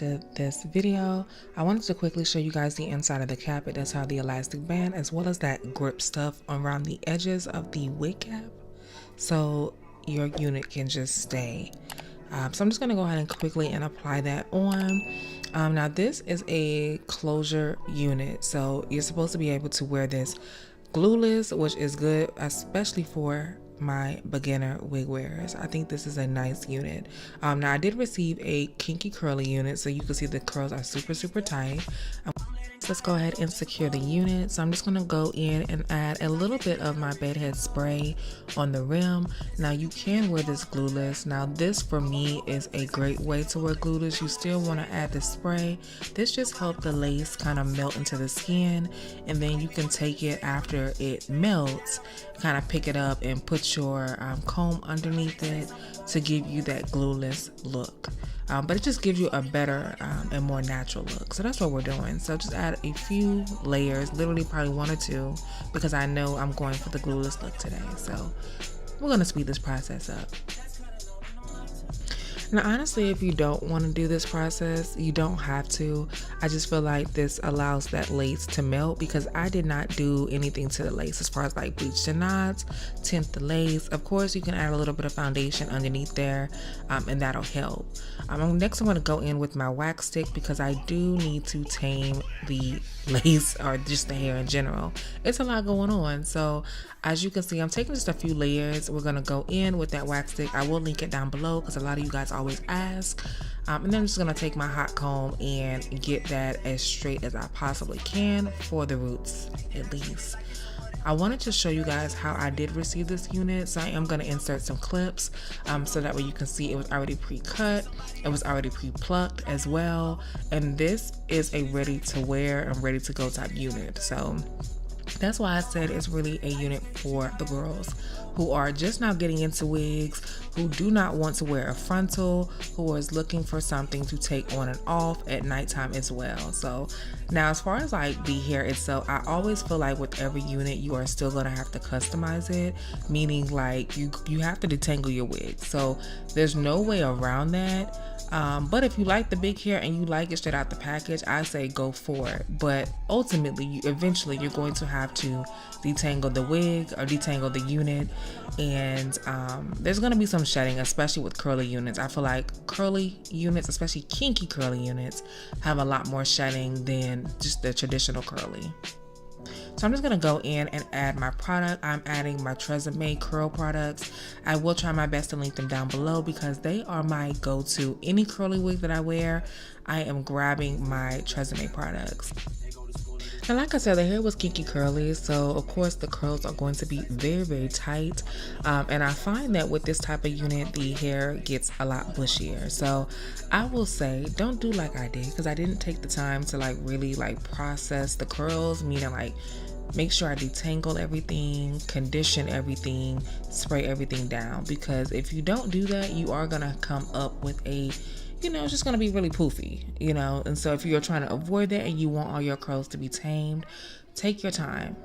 into this video. I wanted to quickly show you guys the inside of the cap. It does have the elastic band as well as that grip stuff around the edges of the wig cap, so your unit can just stay. So I'm just going to go ahead and quickly apply that on. Now this is a closure unit, so you're supposed to be able to wear this glueless, which is good especially for my beginner wig wearers. I think this is a nice unit. Now I did receive a kinky curly unit, so you can see the curls are super tight. Let's go ahead and secure the unit. So I'm just going to go in and add a little bit of my bedhead spray on the rim. Now you can wear this glueless. Now this for me is a great way to wear glueless. You still want to add the spray. This just helps the lace kind of melt into the skin, and then you can take it after it melts, kind of pick it up and put your comb underneath it to give you that glueless look. But it just gives you a better and more natural look. So that's what we're doing. So just add a few layers, literally probably 1 or 2, because I know I'm going for the glueless look today. So we're gonna speed this process up. Now honestly, if you don't want to do this process, you don't have to. I just feel like this allows that lace to melt, because I did not do anything to the lace as far as like bleach the knots, tint the lace. Of course you can add a little bit of foundation underneath there, and that'll help. Next I'm going to go in with my wax stick, because I do need to tame the lace, or just the hair in general. It's a lot going on. So as you can see, I'm taking just a few layers. We're going to go in with that wax stick. I will link it down below, because a lot of you guys always ask. And then I'm just going to take my hot comb and get that as straight as I possibly can for the roots at least. I wanted to show you guys how I did receive this unit, so I am going to insert some clips so that way you can see it was already pre-cut, it was already pre-plucked as well, and this is a ready to wear and ready to go type unit. So that's why I said it's really a unit for the girls who are just now getting into wigs, who do not want to wear a frontal, who is looking for something to take on and off at nighttime as well. So now as far as like the hair itself, I always feel like with every unit you are still gonna have to customize it, meaning like you have to detangle your wig. So there's no way around that. But if you like the big hair and you like it straight out the package, I say go for it. But ultimately, eventually you're going to have to detangle the wig or detangle the unit, and there's going to be some shedding, especially with curly units. I feel like curly units, especially kinky curly units, have a lot more shedding than just the traditional curly. So I'm just going to go in and add my product. I'm adding my Tresemme curl products. I will try my best to link them down below, because they are my go-to. Any curly wig that I wear, I am grabbing my Tresemme products. And like I said, the hair was kinky curly, so of course the curls are going to be very tight, and I find that with this type of unit the hair gets a lot bushier. So I will say don't do like I did, because I didn't take the time to like really like process the curls, meaning like make sure I detangle everything, condition everything, spray everything down, because if you don't do that, you are gonna come up with a, it's just going to be really poofy, and so if you're trying to avoid that and you want all your curls to be tamed, take your time,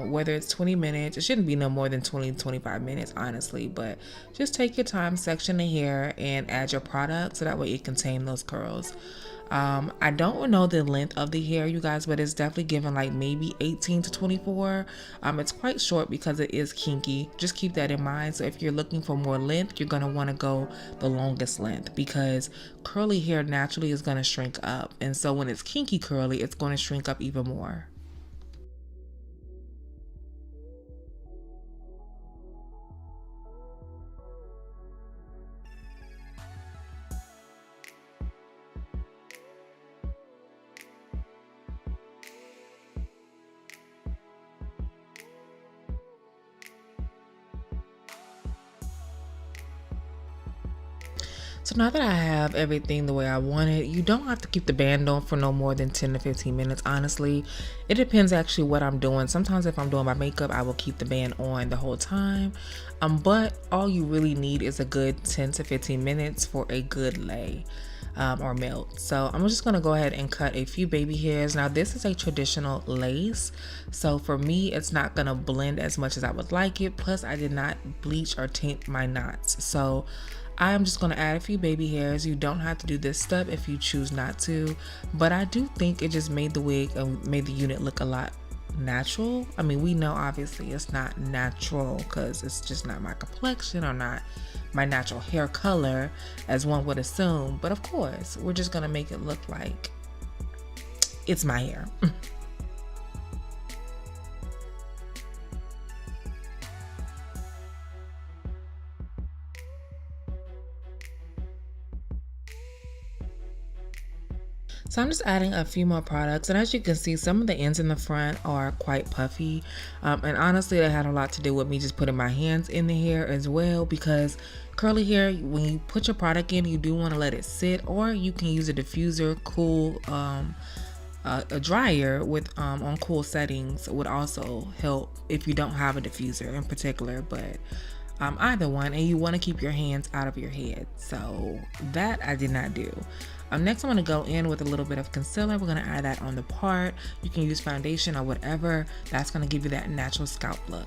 whether it's 20 minutes, it shouldn't be no more than 20-25 minutes, honestly, but just take your time, section the hair, and add your product so that way it can tame those curls. I don't know the length of the hair, you guys, but it's definitely given like maybe 18 to 24. It's quite short because it is kinky. Just keep that in mind. So if you're looking for more length, you're going to want to go the longest length, because curly hair naturally is going to shrink up. And so when it's kinky curly, it's going to shrink up even more. So now that I have everything the way I want it, you don't have to keep the band on for no more than 10 to 15 minutes, honestly. It depends actually what I'm doing. Sometimes if I'm doing my makeup, I will keep the band on the whole time. But all you really need is a good 10 to 15 minutes for a good lay. Or melt. So I'm just gonna go ahead and cut a few baby hairs. Now this is a traditional lace, so for me it's not gonna blend as much as I would like it, plus I did not bleach or tint my knots, so I am just going to add a few baby hairs. You don't have to do this step if you choose not to, but I do think it just made the wig and made the unit look a lot natural. I mean, we know obviously it's not natural because it's just not my complexion or not my natural hair color as one would assume, but of course we're just going to make it look like it's my hair. So I'm just adding a few more products, and as you can see, some of the ends in the front are quite puffy, and honestly that had a lot to do with me just putting my hands in the hair as well, because curly hair, when you put your product in, you do want to let it sit, or you can use a diffuser, cool, a dryer with on cool settings would also help if you don't have a diffuser in particular, but either one, and you want to keep your hands out of your head. So that I did not do. Next, I'm going to go in with a little bit of concealer. We're going to add that on the part. You can use foundation or whatever. That's going to give you that natural scalp look.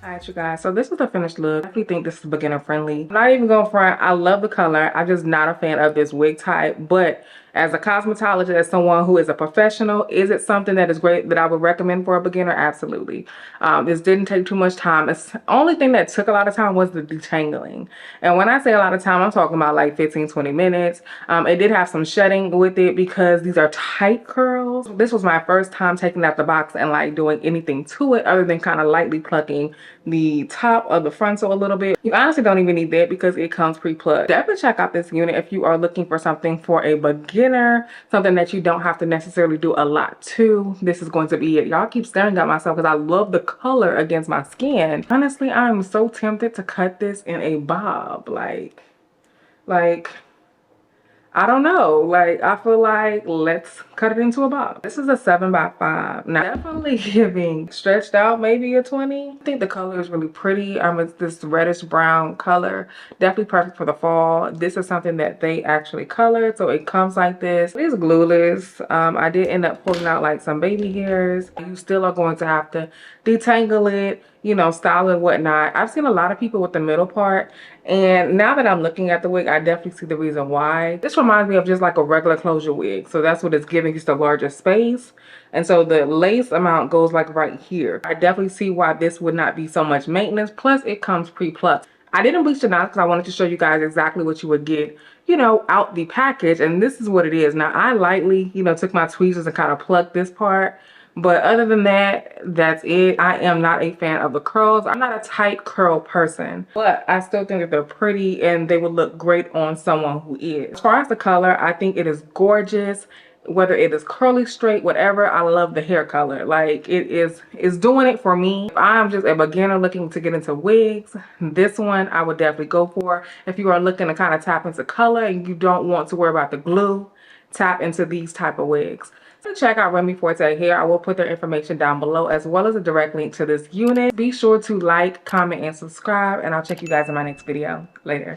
Alright, you guys, so this is the finished look. I definitely think this is beginner friendly. I'm not even going front. I love the color. I'm just not a fan of this wig type, but as a cosmetologist, as someone who is a professional, is it something that is great that I would recommend for a beginner? Absolutely. This didn't take too much time. The only thing that took a lot of time was the detangling. And when I say a lot of time, I'm talking about like 15-20 minutes. It did have some shedding with it because these are tight curls. This was my first time taking out the box and like doing anything to it other than kind of lightly plucking the top of the frontal a little bit. You honestly don't even need that because it comes pre-plucked. Definitely check out this unit if you are looking for something for a beginner, something that you don't have to necessarily do a lot to. This is going to be it. Y'all keep staring at myself because I love the color against my skin. Honestly, I'm so tempted to cut this in a bob. Like I don't know, like I feel like let's cut it into a bob. This is a 7x5. Now definitely giving stretched out, maybe a 20. I think the color is really pretty. It's this reddish brown color, definitely perfect for the fall. This is something that they actually colored, so it comes like this. It is glueless. I did end up pulling out like some baby hairs. You still are going to have to detangle it, you know, style and whatnot. I've seen a lot of people with the middle part, and now that I'm looking at the wig, I definitely see the reason why. This reminds me of just like a regular closure wig, so that's what it's giving, just a larger space. And so the lace amount goes like right here. I definitely see why this would not be so much maintenance, plus it comes pre-plucked. I didn't bleach the knots because I wanted to show you guys exactly what you would get, you know, out the package, and this is what it is. Now I lightly, you know, took my tweezers and kind of plucked this part. But other than that, that's it. I am not a fan of the curls. I'm not a tight curl person, but I still think that they're pretty and they would look great on someone who is. As far as the color, I think it is gorgeous. Whether it is curly, straight, whatever, I love the hair color. Like it's doing it for me. If I'm just a beginner looking to get into wigs, this one I would definitely go for. If you are looking to kind of tap into color and you don't want to worry about the glue, tap into these type of wigs. So check out Remyforte here. I will put their information down below as well as a direct link to this unit. Be sure to like, comment, and subscribe, and I'll check you guys in my next video. Later.